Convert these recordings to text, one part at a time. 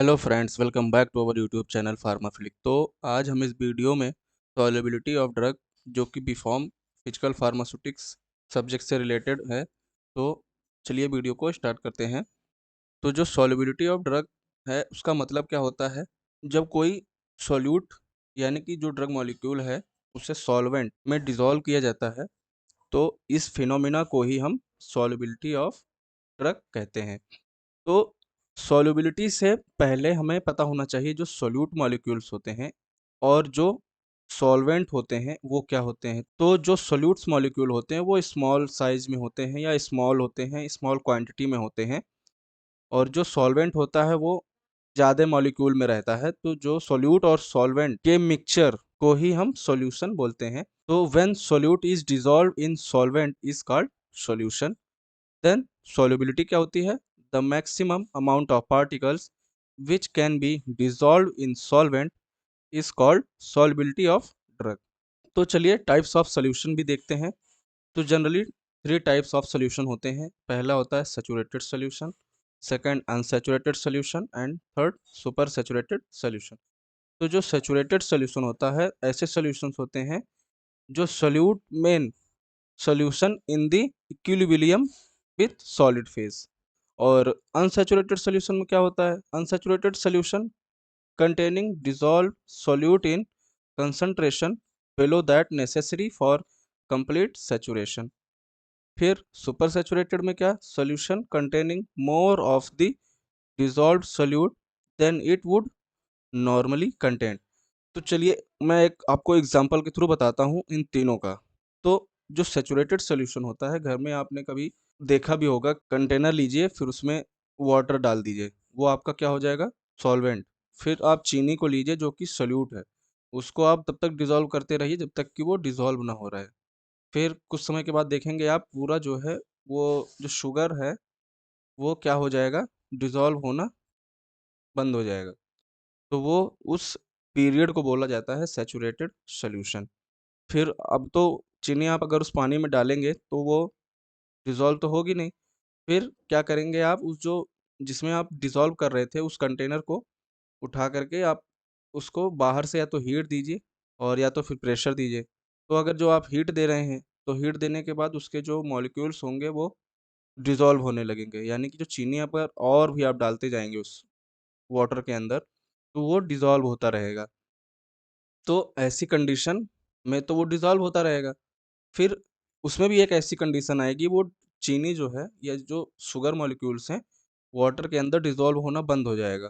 Hello friends, welcome back to our YouTube channel Pharmaflick. तो आज हम इस वीडियो में सॉल्युबिलिटी ऑफ ड्रग जो कि बीफॉर्म फिजिकल फार्मास्यूटिक्स सब्जेक्ट से रिलेटेड है। तो चलिए वीडियो को स्टार्ट करते हैं। तो जो सॉल्युबिलिटी ऑफ ड्रग है उसका मतलब क्या होता है? जब कोई सॉल्यूट यानी कि जो ड्रग मॉलिक्यूल है उसे सॉल्वेंट में डिसॉल्व किया जाता है, तो इस फिनोमिना को ही हम सॉल्युबिलिटी ऑफ ड्रग कहते हैं। तो सॉल्युबिलिटी से पहले हमें पता होना चाहिए जो सोल्यूट मॉलिक्यूल्स होते हैं और जो सॉल्वेंट होते हैं वो क्या होते हैं। तो जो सोल्यूट्स मॉलिक्यूल होते हैं वो स्मॉल साइज में होते हैं या स्मॉल होते हैं, स्मॉल क्वांटिटी में होते हैं। और जो सॉल्वेंट होता है वो ज़्यादा मॉलिक्यूल में रहता है। तो जो सोल्यूट और सॉल्वेंट के मिक्सचर को ही हम सॉल्यूशन बोलते हैं। तो when solute is dissolve in solvent is called solution. Then solubility क्या होती है? The maximum amount of particles which can be dissolved in solvent is called solubility of drug। तो चलिए टाइप्स ऑफ सॉल्यूशन भी देखते हैं। तो generally three types of solution होते हैं। पहला होता है saturated solution, second unsaturated solution and third super saturated solution. तो जो सैचुरेटेड सॉल्यूशन होता है, ऐसे सॉल्यूशंस होते हैं जो solute main solution in the equilibrium with solid phase. और अनसैचुरेटेड सॉल्यूशन में क्या होता है? Unsaturated solution containing dissolved solute in concentration below that necessary for complete saturation। फिर सुपर सैचुरेटेड में क्या? Solution containing more of the dissolved solute than it would normally contain। तो चलिए मैं एक आपको एग्जांपल के थ्रू बताता हूँ इन तीनों का। तो जो सैचुरेटेड सॉल्यूशन होता है, घर में आपने कभी देखा भी होगा, कंटेनर लीजिए फिर उसमें वाटर डाल दीजिए, वो आपका क्या हो जाएगा? सॉल्वेंट। फिर आप चीनी को लीजिए जो कि सोल्यूट है, उसको आप तब तक डिसॉल्व करते रहिए जब तक कि वो डिसॉल्व ना हो रहा है। फिर कुछ समय के बाद देखेंगे आप पूरा जो है वो जो शुगर है वो क्या हो जाएगा? डिसॉल्व होना बंद हो जाएगा। तो वो उस पीरियड को बोला जाता है सैचुरेटेड सॉल्यूशन। फिर अब तो चीनी आप अगर उस पानी में डालेंगे तो वो डिसॉल्व तो होगी नहीं। फिर क्या करेंगे आप? उस जो जिसमें आप डिसॉल्व कर रहे थे उस कंटेनर को उठा करके आप उसको बाहर से या तो हीट दीजिए और या तो फिर प्रेशर दीजिए। तो अगर जो आप हीट दे रहे हैं तो हीट देने के बाद उसके जो मॉलिक्यूल्स होंगे वो डिसॉल्व होने लगेंगे, यानी कि जो चीनी अगर और भी आप डालते जाएंगे उस वाटर के अंदर तो वो डिसॉल्व होता रहेगा। तो ऐसी कंडीशन में तो वो डिसॉल्व होता रहेगा। फिर उसमें भी एक ऐसी कंडीशन आएगी, वो चीनी जो है या जो शुगर मॉलिक्यूल्स हैं वाटर के अंदर डिसॉल्व होना बंद हो जाएगा।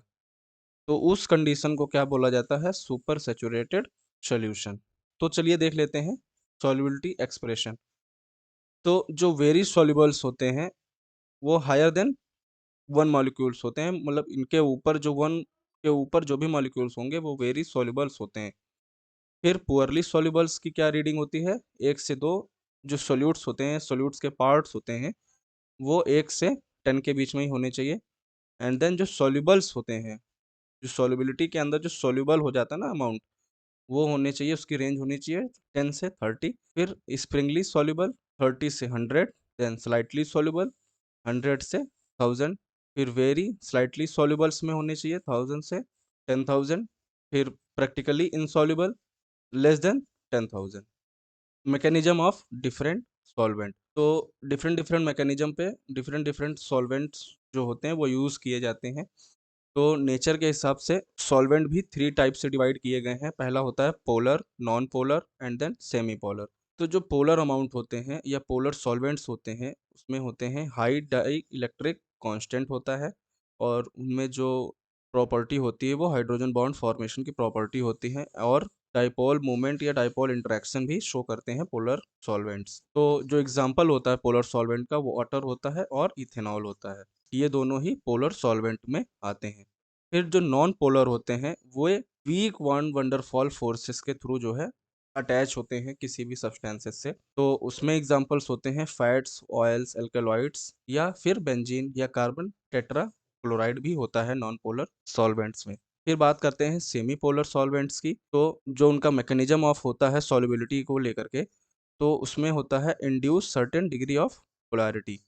तो उस कंडीशन को क्या बोला जाता है? Super saturated solution. तो चलिए देख लेते हैं सॉल्युबिलिटी एक्सप्रेशन। तो जो वेरी सॉल्युबल्स होते हैं वो हायर देन वन मॉलिक्यूल्स होते हैं, मतलब इनके ऊपर जो वन के ऊपर जो भी मॉलिक्यूल्स होंगे वो वेरी सॉल्युबल्स होते हैं। फिर पुअरली सॉल्युबल्स की क्या रीडिंग होती है? 1 से 2। जो सॉल्यूट्स होते हैं, सॉल्यूट्स के पार्ट्स होते हैं, वो 1 से 10 के बीच में ही होने चाहिए। एंड देन जो सॉल्युबल्स होते हैं, जो सॉल्युबिलिटी के अंदर जो सॉल्युबल हो जाता है ना अमाउंट, वो होने चाहिए, उसकी रेंज होनी चाहिए 10 से 30। फिर स्प्रिंगली सॉल्युबल 30 से 100। देन स्लाइटली सॉल्युबल 100 से 1000। फिर वेरी स्लाइटली सॉल्युबल्स में होने चाहिए 1000 से 10,000। फिर practically insoluble less than 10,000। Mechanism of different solvent. तो डिफरेंट डिफरेंट मैकेनिज्म पे डिफरेंट डिफरेंट सॉल्वेंट्स जो होते हैं वो यूज़ किए जाते हैं। तो नेचर के हिसाब से सॉल्वेंट भी 3 टाइप से डिवाइड किए गए हैं। पहला होता है polar, non polar and then semi polar. तो जो पोलर अमाउंट होते हैं या पोलर सॉल्वेंट्स होते हैं उसमें होते हैं हाई डाई इलेक्ट्रिक कांस्टेंट होता है, और उनमें जो प्रॉपर्टी होती है वो हाइड्रोजन बॉन्ड फॉर्मेशन की प्रॉपर्टी होती है, और डाइपोल मूवमेंट या डाइपोल इंटरेक्शन भी शो करते हैं पोलर सॉल्वेंट्स। तो जो एग्जांपल होता है पोलर सॉल्वेंट का वो वाटर होता है और इथेनॉल होता है। ये दोनों ही पोलर सॉल्वेंट में आते हैं। फिर जो नॉन पोलर होते हैं वो वीक वन वंडरफॉल फोर्सेस के थ्रू जो है अटैच होते हैं किसी भी सब्सटेंसेस से। तो उसमें एग्जांपल्स होते हैं फैट्स, ऑयल्स, एल्कलॉइड्स या फिर बेंजीन या कार्बन टेट्रा क्लोराइड भी होता है नॉन पोलर सॉल्वेंट्स में। फिर बात करते हैं सेमी पोलर सॉल्वेंट्स की। तो जो उनका मैकेनिज्म ऑफ होता है सॉल्युबिलिटी को लेकर के, तो उसमें होता है induce certain degree of polarity.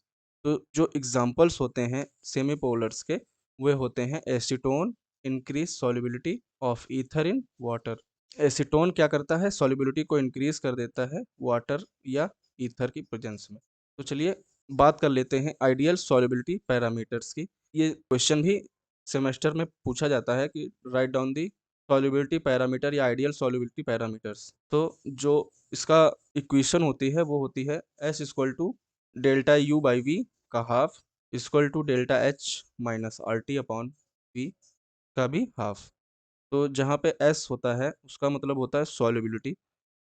तो जो एग्जांपल्स होते हैं सेमी पोलर्स के वे होते हैं acetone, increase solubility of ether in water. Acetone क्या करता है, सॉल्युबिलिटी को इंक्रीज कर देता है वाटर या ईथर की प्रेजेंस में। तो चलिए बात कर लेते हैं आइडियल सॉल्युबिलिटी पैरामीटर्स की। ये क्वेश्चन भी सेमेस्टर में पूछा जाता है कि write down the solubility parameter या आइडियल सॉल्युबिलिटी पैरामीटर्स। तो जो इसका इक्वेशन होती है वो होती है S equal to delta U by V का half equal to delta H minus RT upon V का भी हाफ। तो जहाँ पे S होता है उसका मतलब होता है solubility,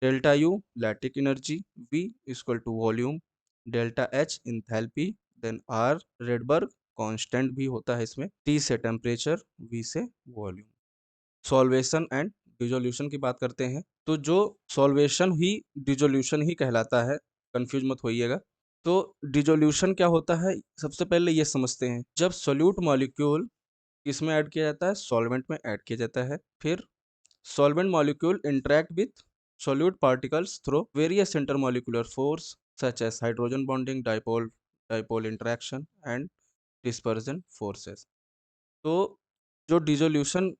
delta U lattice energy, V equal to volume, delta H enthalpy, then R Rydberg constant भी होता है इसमें, T से टेम्परेचर, V से वॉल्यूम। सॉल्वेशन एंड डिसोल्यूशन की बात करते हैं। तो जो सॉल्वेशन ही डिसोल्यूशन ही कहलाता है, कंफ्यूज मत होइएगा। तो डिसोल्यूशन क्या होता है, सबसे पहले ये समझते हैं। जब सोल्यूट मॉलिक्यूल किसमें ऐड किया जाता है, सॉल्वेंट में ऐड किया जाता है। फिर solvent molecule interact with solute particles through various intermolecular force such as hydrogen bonding, dipole interaction and dispersion forces। तो जो डिसोल्यूशन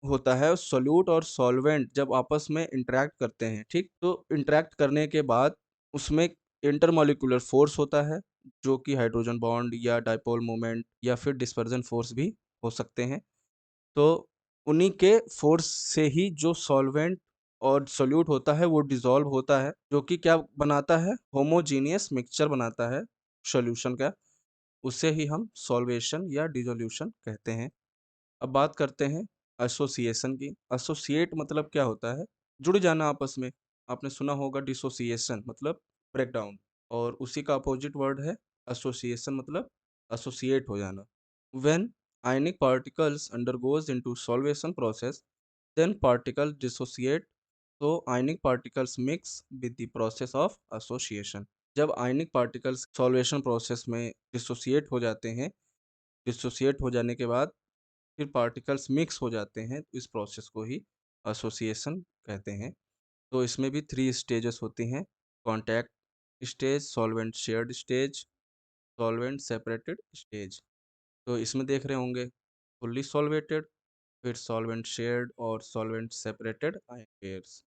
होता है सोल्यूट और सॉल्वेंट जब आपस में इंटरेक्ट करते हैं, ठीक, तो इंटरेक्ट करने के बाद उसमें इंटरमॉलिक्यूलर फोर्स होता है जो कि हाइड्रोजन बॉन्ड या डाइपोल मोमेंट या फिर डिस्पर्जन फोर्स भी हो सकते हैं। तो उन्हीं के फोर्स से ही जो सॉल्वेंट और सोल्यूट होता है वो डिसॉल्व होता है, जो कि क्या बनाता है, होमोजीनियस मिक्सचर बनाता है सॉल्यूशन का। उसे ही हम सॉल्वेशन या डिसोल्यूशन कहते हैं। अब बात करते हैं एसोसिएशन की। एसोसिएट मतलब क्या होता है, जुड़ जाना आपस में। आपने सुना होगा डिसोसिएशन मतलब ब्रेकडाउन, और उसी का अपोजिट वर्ड है एसोसिएशन मतलब एसोसिएट हो जाना। When ionic particles undergoes into solvation process, then particle dissociate, तो ionic particles mix with the process of association। जब ionic particles सॉल्वेशन प्रोसेस में डिसोसिएट हो जाते हैं, डिसोसिएट हो जाने के बाद फिर पार्टिकल्स मिक्स हो जाते हैं, तो इस प्रोसेस को ही एसोसिएशन कहते हैं। तो इसमें भी 3 स्टेजेस होती हैं, contact stage, solvent shared stage, solvent separated stage. तो इसमें देख रहे होंगे फुल्ली सॉल्वेटेड, फिर सॉल्वेंट शेयर्ड और solvent separated ion pairs,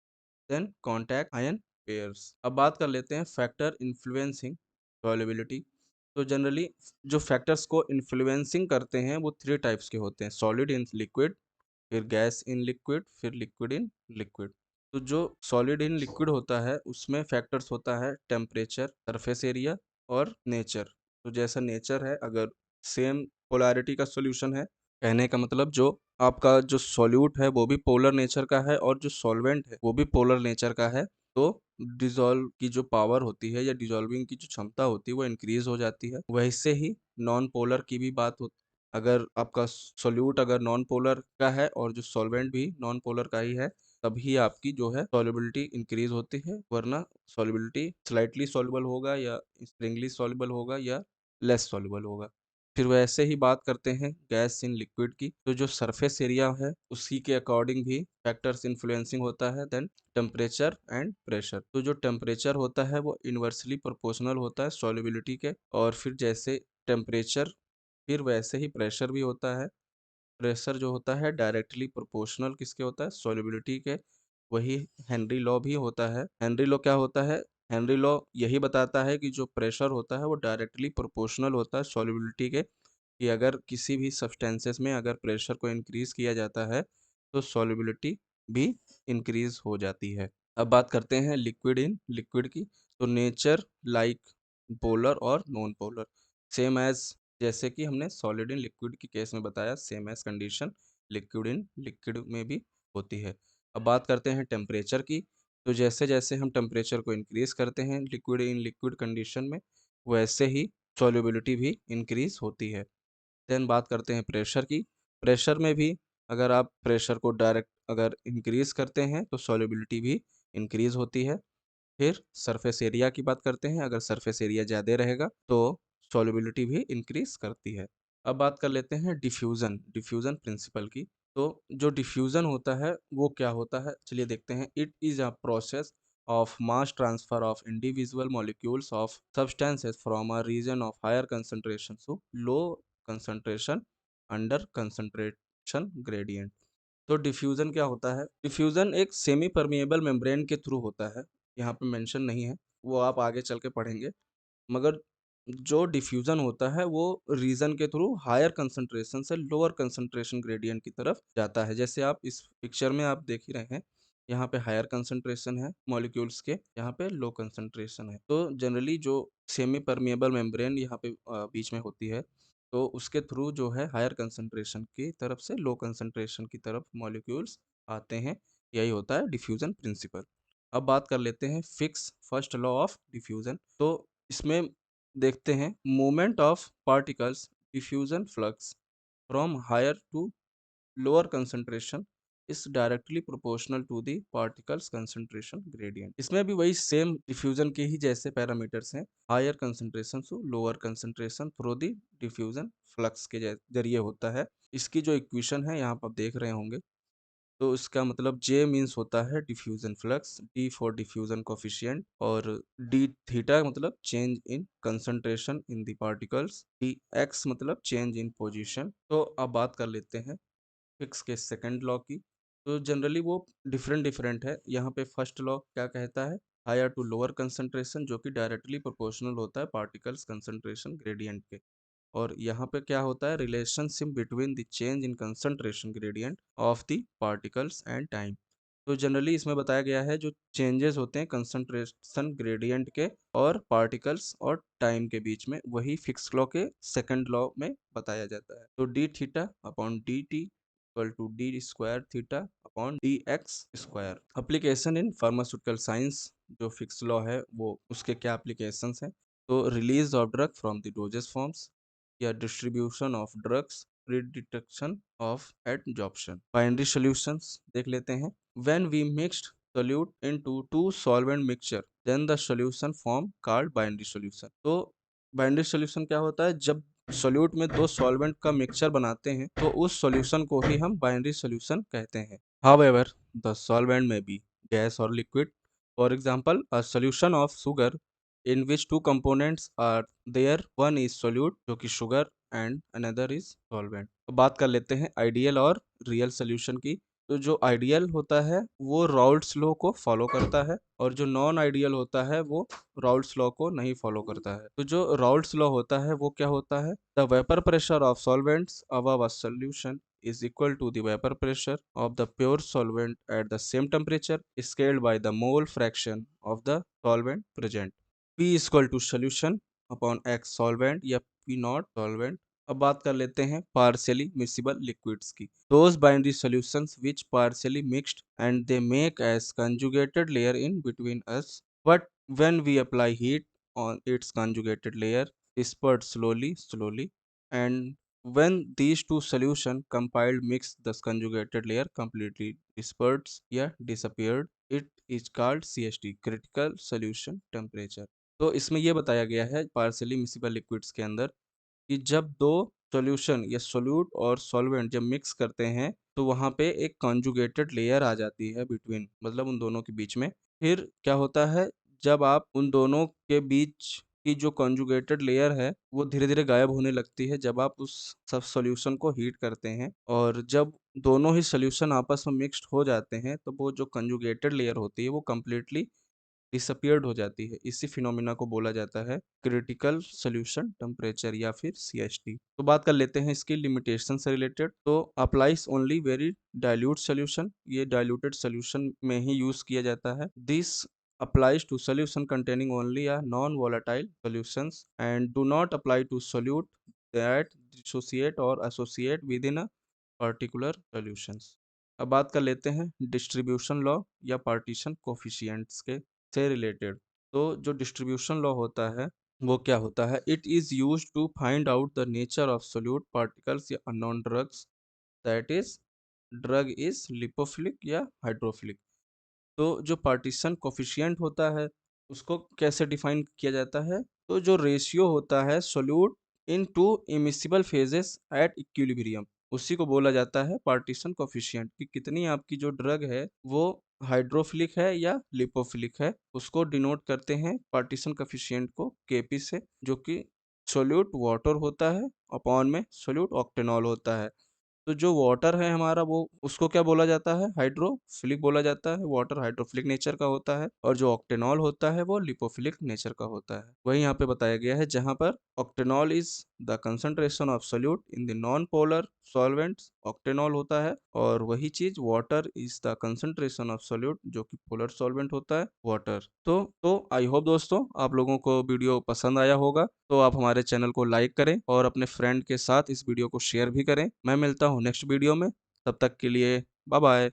then contact ion pairs. अब बात कर लेते हैं फैक्टर इन्फ्लुएंसिंग सॉल्युबिलिटी। तो जनरली जो फैक्टर्स को इन्फ्लुएंसिंग करते हैं वो 3 टाइप्स के होते हैं, सॉलिड इन लिक्विड, फिर गैस इन लिक्विड, फिर लिक्विड इन लिक्विड। तो जो सॉलिड इन लिक्विड होता है उसमें फैक्टर्स होता है टेम्परेचर, सरफेस एरिया और नेचर। तो जैसा नेचर है, अगर सेम पोलैरिटी का सॉल्यूशन है, कहने का मतलब जो आपका जो सॉल्यूट है वो भी पोलर नेचर का है और जो सॉल्वेंट है वो भी पोलर नेचर का है, तो डिसॉल्व की जो पावर होती है या डिसॉल्विंग की जो क्षमता होती है वो इंक्रीज हो जाती है। वैसे ही नॉन पोलर की भी बात होती, अगर आपका सोल्यूट अगर नॉन पोलर का है और जो सॉल्वेंट भी नॉन पोलर का ही है, तभी आपकी जो है सॉल्युबिलिटी इंक्रीज होती है, वरना सॉल्युबिलिटी स्लाइटली सॉल्युबल होगा या स्प्रिंगली सॉल्युबल होगा या लेस सॉल्युबल होगा। फिर वैसे ही बात करते हैं गैस इन लिक्विड की। तो जो सरफेस एरिया है उसी के अकॉर्डिंग भी फैक्टर्स इन्फ्लुएंसिंग होता है। Then temperature and pressure. तो जो टेम्परेचर होता है वो इन्वर्सली प्रोपोर्शनल होता है सॉल्युबिलिटी के, और फिर जैसे टेम्परेचर फिर वैसे ही प्रेशर भी होता है। प्रेशर जो होता है डायरेक्टली प्रोपोर्शनल किसके होता है, सॉल्युबिलिटी के। वही हेनरी लॉ भी होता है। हेनरी लॉ क्या होता है, हेनरी लॉ यही बताता है कि जो प्रेशर होता है वो डायरेक्टली प्रोपोर्शनल होता है सॉल्युबिलिटी के, कि अगर किसी भी सब्सटेंसेस में अगर प्रेशर को इंक्रीज किया जाता है तो सॉल्युबिलिटी भी इंक्रीज हो जाती है। अब बात करते हैं लिक्विड इन लिक्विड की। तो नेचर लाइक पोलर और नॉन पोलर, सेम एज जैसे कि हमने सॉलिड इन लिक्विड के केस में बताया, same as condition liquid in liquid में भी होती है। अब बात करते हैं टेम्परेचर की। तो जैसे जैसे हम टेम्परेचर को इंक्रीज करते हैं लिक्विड इन लिक्विड कंडीशन में, वैसे ही सॉल्युबिलिटी भी इंक्रीज होती है। देन बात करते हैं प्रेशर की। प्रेशर में भी अगर आप प्रेशर को डायरेक्ट अगर इंक्रीज करते हैं तो सॉल्युबिलिटी भी इंक्रीज होती है। फिर सरफेस एरिया की बात करते हैं, अगर सरफेस एरिया ज़्यादा रहेगा तो सॉल्युबिलिटी भी इंक्रीज करती है। अब बात कर लेते हैं डिफ्यूज़न डिफ्यूज़न प्रिंसिपल की। तो जो डिफ्यूज़न होता है वो क्या होता है, चलिए देखते हैं। It is a process of mass transfer of individual molecules of substances from a region of higher concentration to low concentration under concentration concentration gradient. तो डिफ्यूज़न क्या होता है? डिफ्यूज़न एक सेमी परमिएबल मेम्ब्रेन के थ्रू होता है। यहाँ पे मेंशन नहीं है, वो आप आगे चल के पढ़ेंगे। मगर जो डिफ्यूज़न होता है वो रीजन के थ्रू हायर कंसंट्रेशन से लोअर कंसंट्रेशन ग्रेडियंट की तरफ जाता है। जैसे आप इस पिक्चर में आप देख ही रहे हैं, यहाँ पे हायर कंसंट्रेशन है मॉलिक्यूल्स के, यहाँ पे लो कंसंट्रेशन है। तो जनरली जो सेमी परमिएबल मेम्ब्रेन यहाँ पे बीच में होती है, तो उसके थ्रू जो है हायर कंसंट्रेशन की तरफ से लो कंसंट्रेशन की तरफ मॉलिक्यूल्स आते हैं। यही होता है डिफ्यूज़न प्रिंसिपल। अब बात कर लेते हैं Fick's first law of diffusion. तो इसमें देखते हैं movement of particles diffusion flux from higher to lower concentration is directly proportional to the particles concentration gradient. इसमें भी वही सेम डिफ्यूजन के ही जैसे पैरामीटर्स हैं, higher concentration to lower concentration through the diffusion flux के जरिए होता है। इसकी जो इक्वेशन है यहाँ पर आप देख रहे होंगे, तो इसका मतलब J मीन्स होता है diffusion flux, D for diffusion coefficient और D थीटा मतलब change in concentration in the particles, D X मतलब चेंज इन पोजीशन। तो अब बात कर लेते हैं फिक्स के सेकंड लॉ की। तो जनरली वो डिफरेंट डिफरेंट है। यहाँ पे फर्स्ट लॉ क्या कहता है? हायर टू लोअर कंसंट्रेशन, जो कि डायरेक्टली प्रोपोर्शनल होता है पार्टिकल्स कंसंट्रेशन ग्रेडियंट के। और यहाँ पे क्या होता है? Relationship between the change in concentration gradient of the particles and time. तो जनरली इसमें बताया गया है जो चेंजेस होते हैं कंसंट्रेशन ग्रेडियंट के और पार्टिकल्स और टाइम के बीच में, वही फिक्स लॉ के सेकंड लॉ में बताया जाता है। तो d theta upon d t equal to d square theta upon d x square. Application in pharmaceutical science, जो फिक्स लॉ है वो उसके क्या एप्लीकेशंस हैं? तो release of drug from the dosage forms या distribution of drugs, prediction of adsorption. Binary solutions देख लेते हैं। When we mixed solute into two solvent mixture then the solution form called binary solution। तो binary solution क्या होता है? जब solute में दो सॉल्वेंट का मिक्सचर बनाते हैं तो उस सॉल्यूशन को ही हम बाइनरी सॉल्यूशन कहते हैं। However, the solvent may be gas or liquid। For example, a solution of sugar in which two components are there, one is solute जो कि sugar and another is solvent। तो बात कर लेते हैं आइडियल और रियल सॉल्यूशन की। तो जो आइडियल होता है वो राउल्ट्स लॉ को फॉलो करता है और जो नॉन आइडियल होता है वो राउल्ट्स लॉ को नहीं फॉलो करता है। तो जो राउल्ट्स लॉ होता है वो क्या होता है? The vapour pressure of solvents above a solution is equal to the vapor pressure of the pure solvent at the same temperature scaled by the mole fraction of the solvent present। P is equal to solution upon X solvent या P not solvent। अब बात कर लेते हैं partially मिक्सिबल liquids की। Those binary solutions which partially mixed and they make as conjugated layer in between us, but when we apply heat on its conjugated layer dispersed slowly and when these two solution compiled mix the conjugated layer completely dispersed या disappeared, it is called CST critical solution temperature। तो इसमें यह बताया गया है partially मिक्सिबल liquids के अंदर कि जब दो सॉल्यूशन या सोल्यूट और सॉल्वेंट जब मिक्स करते हैं तो वहाँ पे एक कॉन्जुगेटेड लेयर आ जाती है बिटवीन, मतलब उन दोनों के बीच में। फिर क्या होता है? जब आप उन दोनों के बीच की जो कॉन्जुगेटेड लेयर है वो धीरे धीरे गायब होने लगती है जब आप उस सब सॉल्यूशन को हीट करते हैं। और जब दोनों ही सॉल्यूशन आपस में मिक्स्ड हो जाते हैं तो वो जो कंजुगेटेड लेयर होती है वो कम्प्लीटली डिसअपियर्ड हो जाती है। इसी फिनोमिना को बोला जाता है क्रिटिकल सॉल्यूशन टेम्परेचर या फिर CST। तो बात कर लेते हैं इसकी लिमिटेशन से रिलेटेड। तो applies only very dilute solution, ये डाइल्यूटेड सॉल्यूशन में ही यूज किया जाता है। This applies to solution containing only a non-volatile solutions and do not apply to solute that dissociate or associate within a particular solutions। अब बात कर लेते हैं डिस्ट्रीब्यूशन लॉ या पार्टीशन कोफिशिएंट्स के से रिलेटेड। तो जो डिस्ट्रीब्यूशन लॉ होता है वो क्या होता है? It is use to find out the nature of solute particles या unknown drugs, that is drug is lipophilic या हाइड्रोफिलिक। तो जो पार्टीशन कोफिशिएंट होता है उसको कैसे डिफाइन किया जाता है? तो जो रेशियो होता है solute in to immiscible phases at equilibrium, उसी को बोला जाता है पार्टीशन कोफिशिएंट। कि कितनी आपकी जो ड्रग है वो हाइड्रोफिलिक है या लिपोफिलिक है, उसको डिनोट करते हैं पार्टीशन कोफिशिएंट को Kp से, जो कि सोल्यूट वाटर होता है अपॉन में सोल्यूट ऑक्टेनॉल होता है। तो जो वाटर है हमारा वो उसको क्या बोला जाता है, हाइड्रोफिलिक बोला जाता है। वाटर हाइड्रोफिलिक नेचर का होता है और जो ऑक्टेनॉल होता है वो लिपोफिलिक नेचर का होता है। वही यहाँ पे बताया गया है जहाँ पर octanol is the concentration of solute in the non polar solvents, octanol होता है, और वही चीज water is the concentration of solute जो कि पोलर सॉल्वेंट होता है, वाटर। तो आई होप दोस्तों आप लोगों को वीडियो पसंद आया होगा। तो आप हमारे चैनल को लाइक करें और अपने फ्रेंड के साथ इस वीडियो को शेयर भी करें। मैं मिलता हूँ नेक्स्ट वीडियो में, तब तक के लिए बाय बाय।